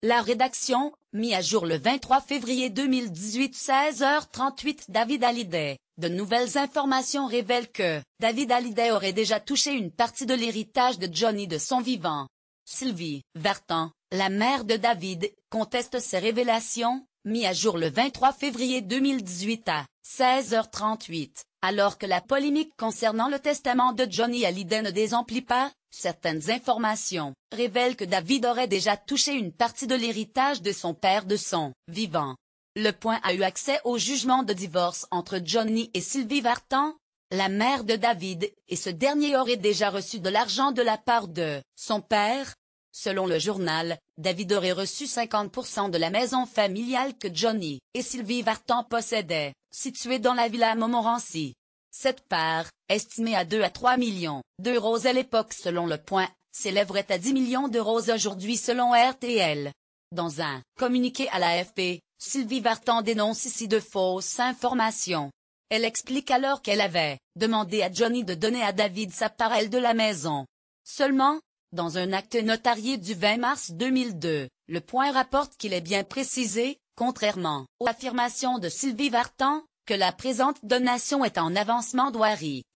La rédaction, mis à jour le 23 février 2018 16h38. David Hallyday. De nouvelles informations révèlent que David Hallyday aurait déjà touché une partie de l'héritage de Johnny de son vivant. Sylvie Vartan, la mère de David, conteste ces révélations, mis à jour le 23 février 2018 à 16h38. Alors que la polémique concernant le testament de Johnny Hallyday ne désemplit pas, certaines informations révèlent que David aurait déjà touché une partie de l'héritage de son père de son vivant. Le Point a eu accès au jugement de divorce entre Johnny et Sylvie Vartan, la mère de David, et ce dernier aurait déjà reçu de l'argent de la part de son père. Selon le journal, David aurait reçu 50% de la maison familiale que Johnny et Sylvie Vartan possédaient, située dans la villa Montmorency. Cette part, estimée à 2 à 3 millions d'euros à l'époque selon Le Point, s'élèverait à 10 millions d'euros aujourd'hui selon RTL. Dans un communiqué à l'AFP, Sylvie Vartan dénonce ici de fausses informations. Elle explique alors qu'elle avait demandé à Johnny de donner à David sa part de la maison. Seulement, dans un acte notarié du 20 mars 2002, Le Point rapporte qu'il est bien précisé, contrairement aux affirmations de Sylvie Vartan, que la présente donation est en avancement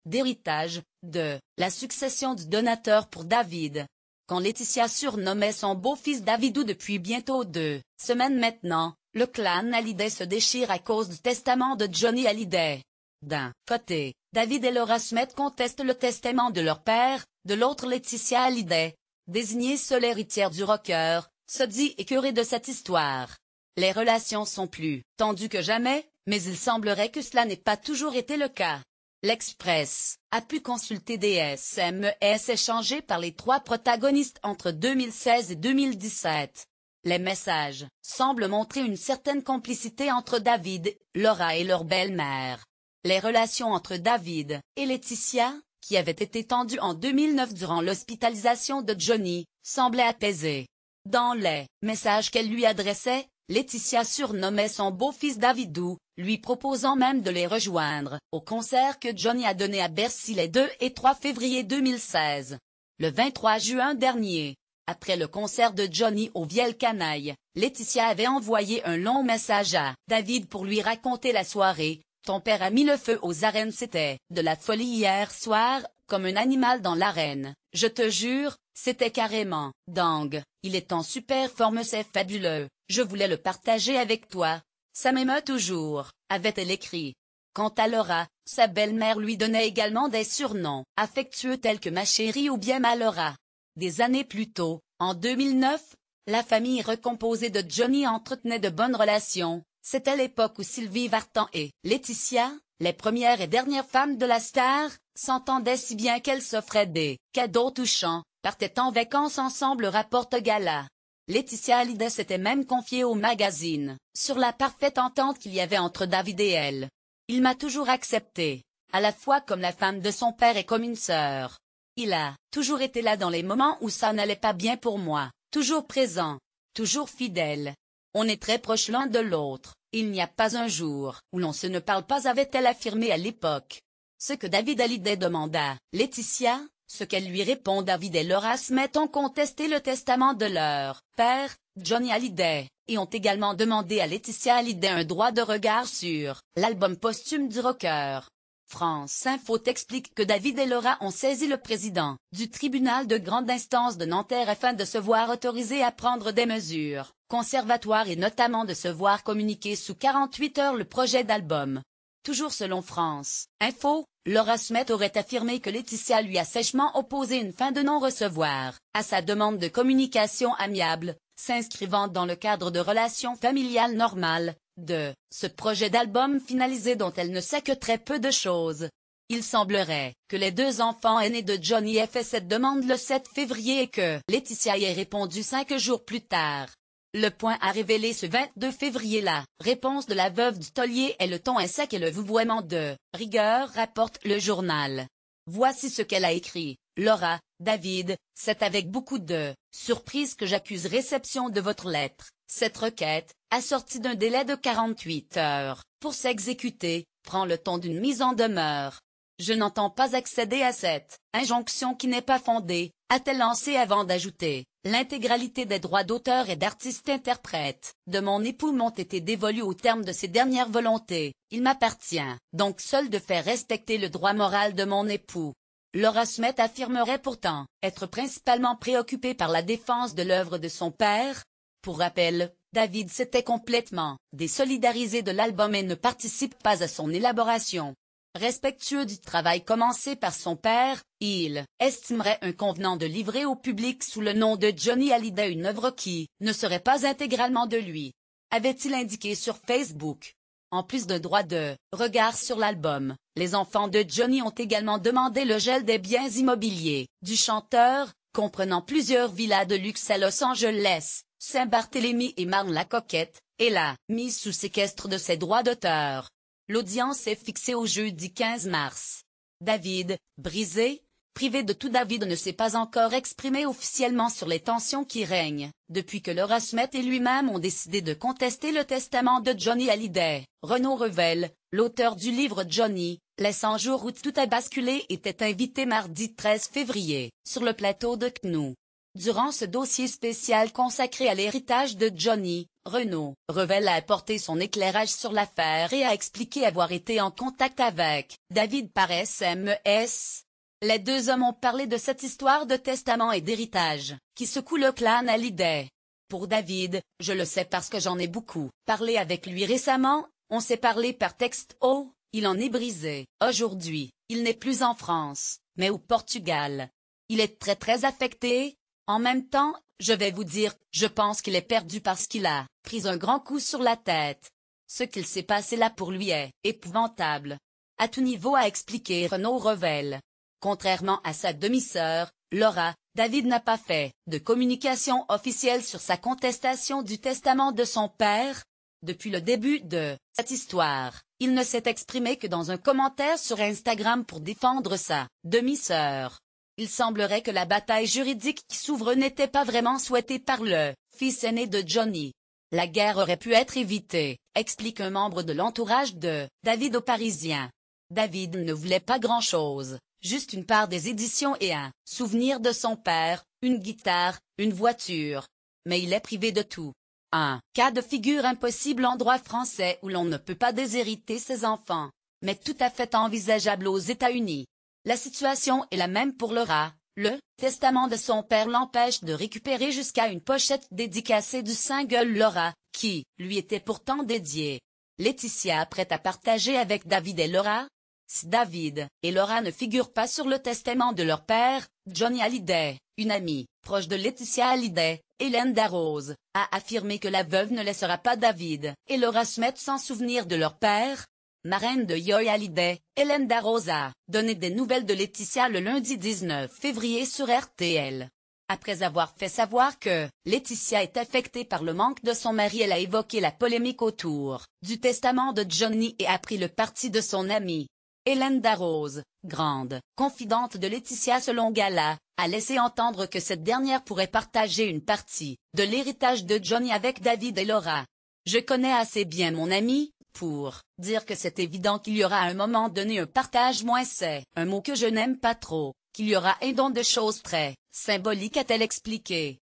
d'héritage, de la succession du donateur pour David. Quand Laetitia surnommait son beau-fils Davidou depuis bientôt 2 semaines maintenant, le clan Hallyday se déchire à cause du testament de Johnny Hallyday. D'un côté, David et Laura Smet contestent le testament de leur père, de l'autre Laetitia Hallyday, désignée seule héritière du rocker, se dit écœurée de cette histoire. Les relations sont plus tendues que jamais, mais il semblerait que cela n'ait pas toujours été le cas. L'Express a pu consulter des SMS échangés par les trois protagonistes entre 2016 et 2017. Les messages semblent montrer une certaine complicité entre David, Laura et leur belle-mère. Les relations entre David et Laetitia, qui avaient été tendues en 2009 durant l'hospitalisation de Johnny, semblaient apaisées. Dans les messages qu'elle lui adressait, Laetitia surnommait son beau-fils Davidou, lui proposant même de les rejoindre au concert que Johnny a donné à Bercy les 2 et 3 février 2016. Le 23 juin dernier, après le concert de Johnny au Vielle Canaille, Laetitia avait envoyé un long message à David pour lui raconter la soirée. Ton père a mis le feu aux arènes, c'était de la folie hier soir, comme un animal dans l'arène. Je te jure, c'était carrément dingue. Il est en super forme, c'est fabuleux. Je voulais le partager avec toi. Ça m'émeut toujours, avait-elle écrit. Quant à Laura, sa belle-mère lui donnait également des surnoms affectueux tels que ma chérie ou bien ma Laura. Des années plus tôt, en 2009, la famille recomposée de Johnny entretenait de bonnes relations. C'était l'époque où Sylvie Vartan et Laetitia, les premières et dernières femmes de la star, s'entendaient si bien qu'elles s'offraient des cadeaux touchants, partaient en vacances ensemble, rapporte Gala. Laetitia Hallyday s'était même confiée au magazine sur la parfaite entente qu'il y avait entre David et elle. Il m'a toujours accepté, à la fois comme la femme de son père et comme une sœur. Il a toujours été là dans les moments où ça n'allait pas bien pour moi, toujours présent, toujours fidèle. On est très proches l'un de l'autre, il n'y a pas un jour où l'on se ne parle pas, avait-elle affirmé à l'époque. Ce que David Hallyday demanda, Laetitia, ce qu'elle lui répond, David et Laura Smet ont contesté le testament de leur père, Johnny Hallyday, et ont également demandé à Laetitia Hallyday un droit de regard sur l'album posthume du rocker. France Info explique que David et Laura ont saisi le président du tribunal de grande instance de Nanterre afin de se voir autorisé à prendre des mesures conservatoires et notamment de se voir communiquer sous 48 heures le projet d'album. Toujours selon France Info, Laura Smet aurait affirmé que Laetitia lui a sèchement opposé une fin de non-recevoir à sa demande de communication amiable, s'inscrivant dans le cadre de relations familiales normales, de ce projet d'album finalisé dont elle ne sait que très peu de choses. Il semblerait que les 2 enfants aînés de Johnny aient fait cette demande le 7 février et que Laetitia y ait répondu 5 jours plus tard. Le Point a révélé ce 22 février la réponse de la veuve du taulier et le ton est sec et le vouvoiement de rigueur, rapporte le journal. Voici ce qu'elle a écrit. Laura, David, c'est avec beaucoup de surprise que j'accuse réception de votre lettre. Cette requête, assortie d'un délai de 48 heures pour s'exécuter, prend le ton d'une mise en demeure. Je n'entends pas accéder à cette injonction qui n'est pas fondée, a-t-elle lancé avant d'ajouter. L'intégralité des droits d'auteur et d'artiste-interprète de mon époux m'ont été dévolus au terme de ses dernières volontés. Il m'appartient donc seul de faire respecter le droit moral de mon époux. Laura Smith affirmerait pourtant être principalement préoccupée par la défense de l'œuvre de son père. Pour rappel, David s'était complètement désolidarisé de l'album et ne participe pas à son élaboration. Respectueux du travail commencé par son père, il estimerait inconvenant de livrer au public sous le nom de Johnny Hallyday une œuvre qui ne serait pas intégralement de lui. Avait-il indiqué sur Facebook. En plus d'un droit de regard sur l'album, les enfants de Johnny ont également demandé le gel des biens immobiliers du chanteur, comprenant plusieurs villas de luxe à Los Angeles, Saint-Barthélemy et Marne-la-Coquette, et la mise sous séquestre de ses droits d'auteur. L'audience est fixée au jeudi 15 mars. David, brisé, privé de tout. David ne s'est pas encore exprimé officiellement sur les tensions qui règnent, depuis que Laura Smith et lui-même ont décidé de contester le testament de Johnny Hallyday. Renaud Revel, l'auteur du livre Johnny, Les 100 jours où tout a basculé, était invité mardi 13 février, sur le plateau de CNOU. Durant ce dossier spécial consacré à l'héritage de Johnny, Renaud Revel a apporté son éclairage sur l'affaire et a expliqué avoir été en contact avec David par SMS. Les deux hommes ont parlé de cette histoire de testament et d'héritage, qui secoue le clan Hallyday. Pour David, je le sais parce que j'en ai beaucoup parlé avec lui récemment, on s'est parlé par texte. Oh, il en est brisé. Aujourd'hui, il n'est plus en France, mais au Portugal. Il est très affecté. En même temps, je vais vous dire, je pense qu'il est perdu parce qu'il a pris un grand coup sur la tête. Ce qu'il s'est passé là pour lui est épouvantable. À tout niveau, a expliqué Renaud Revel. Contrairement à sa demi-sœur, Laura, David n'a pas fait de communication officielle sur sa contestation du testament de son père. Depuis le début de cette histoire, il ne s'est exprimé que dans un commentaire sur Instagram pour défendre sa demi-sœur. Il semblerait que la bataille juridique qui s'ouvre n'était pas vraiment souhaitée par le fils aîné de Johnny. La guerre aurait pu être évitée, explique un membre de l'entourage de David aux Parisiens. David ne voulait pas grand-chose, juste une part des éditions et un souvenir de son père, une guitare, une voiture. Mais il est privé de tout. Un cas de figure impossible en droit français où l'on ne peut pas déshériter ses enfants, mais tout à fait envisageable aux États-Unis. La situation est la même pour Laura. Le testament de son père l'empêche de récupérer jusqu'à une pochette dédicacée du single Laura, qui lui était pourtant dédiée. Laetitia prête à partager avec David et Laura. Si David et Laura ne figurent pas sur le testament de leur père, Johnny Hallyday, une amie proche de Laetitia Hallyday, Hélène Darroze, a affirmé que la veuve ne laissera pas David et Laura Smith sans souvenir de leur père. Marraine de Joy Hallyday, Hélène Darroze a donné des nouvelles de Laetitia le lundi 19 février sur RTL. Après avoir fait savoir que Laetitia est affectée par le manque de son mari, elle a évoqué la polémique autour du testament de Johnny et a pris le parti de son amie. Hélène Darroze, grande confidente de Laetitia selon Gala, a laissé entendre que cette dernière pourrait partager une partie de l'héritage de Johnny avec David et Laura. Je connais assez bien mon ami pour dire que c'est évident qu'il y aura à un moment donné un partage, moins c'est un mot que je n'aime pas trop, qu'il y aura un don de choses très symboliques, a-t-elle expliqué.